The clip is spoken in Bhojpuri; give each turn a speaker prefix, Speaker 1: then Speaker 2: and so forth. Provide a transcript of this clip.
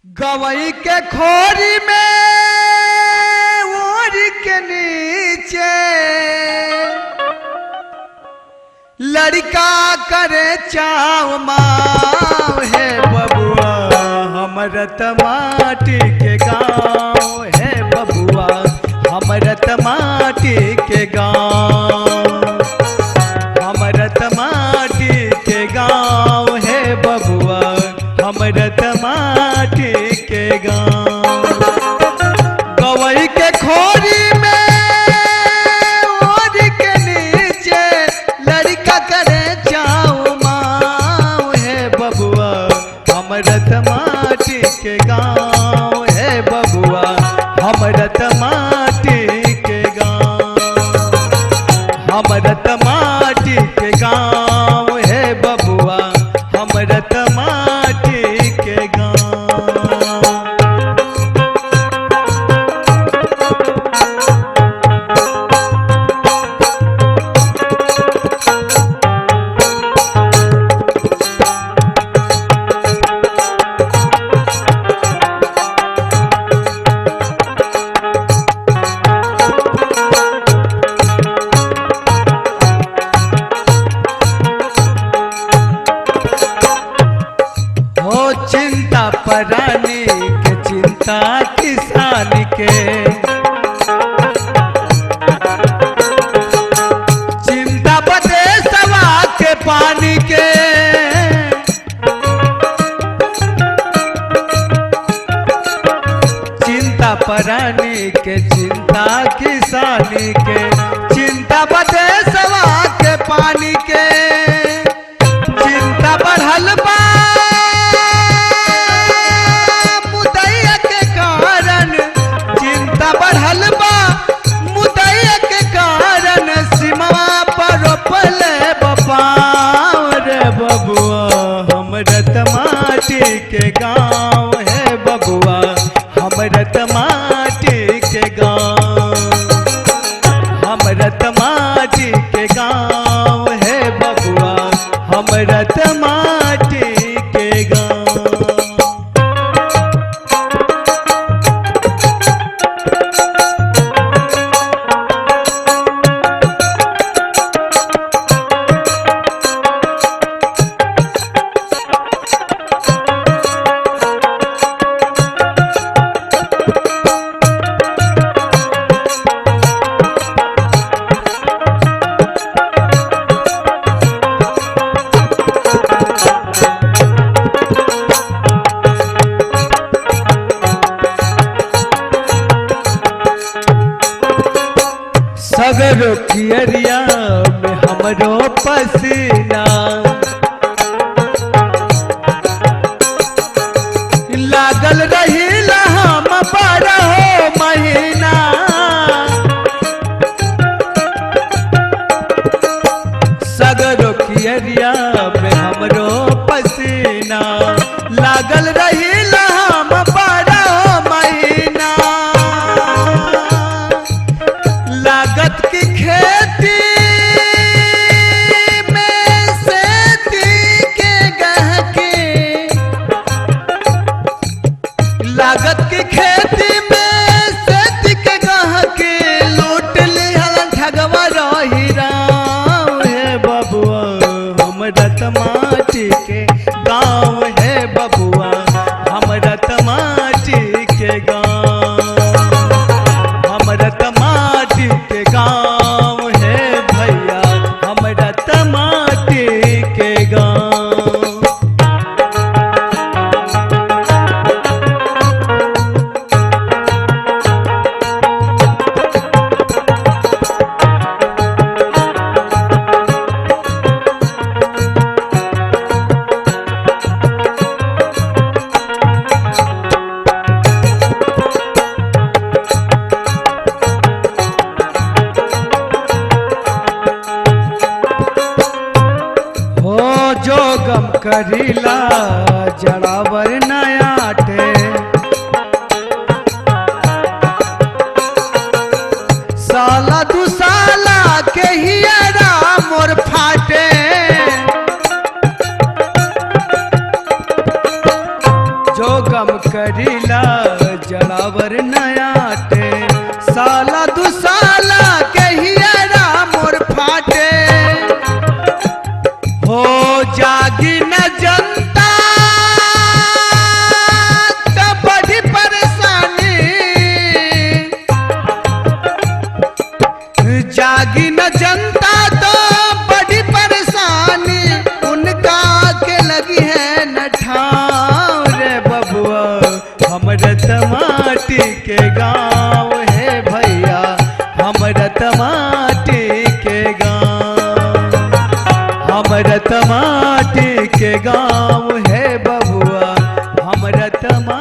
Speaker 1: गवई के खोरी में ओर के नीचे लड़का करे चाव माव है बबुआ हमर माटी के गाँव है बबुआ हमर माटी के गाँव हमर माटी के गाँव है बबुआ हमर माटी के गाँव गवई के खोरी में ओर के नीचे लड़का करे चाव माव है बबुआ हमर माटी के गाँव है बबुआ हमर माटी के गाँव हमर माटी के गाँव है बबुआ हमर माटी के गाँव। चिंता परानी के चिंता किसान के चिंता बदे सवा के पानी के चिंता परानी के चिंता किसानी के चिंता बदे सवा के पानी के चिंता बढ़ल बा बबुआ हमर माटी के गाँव है बबुआ हमर माटी के गाँव हमर माटी के गाँव है बबुआ हमर माटी के गाँव। सगरो कियरिया में हमरो पसीना लागल रही हम 12 महीना सगरो कियरिया में हमरो पसीना लागल रही हम 12 महीना लागत की खेती में सेती के गहके लागत की खेती में सेती के गहके लूट लिहल ठगवा रही राम है बबुआ हमर माटी के गाँव है बबुआ हमर माटी के गाँव हमर माटी के गाँव है भैया हमर माटी के गाँव। जो गम करीला जड़ावर नयाटे साला दू साला के हियरा मोर फाटे जो गम काम करीला जड़ावर नयाटे साला दुसाला के हियरा मोर फाटे हो जागी न जनता तो बड़ी परेशानी जागी न जनता तो बड़ी परेशानी उनका के लगी है न ठाव रे बबुआ हमरा तमाटी के गाँव है भैया हमरा तमाटी के गाँव हमरा तमाटी के गाँव है बबुआ हमरा तमा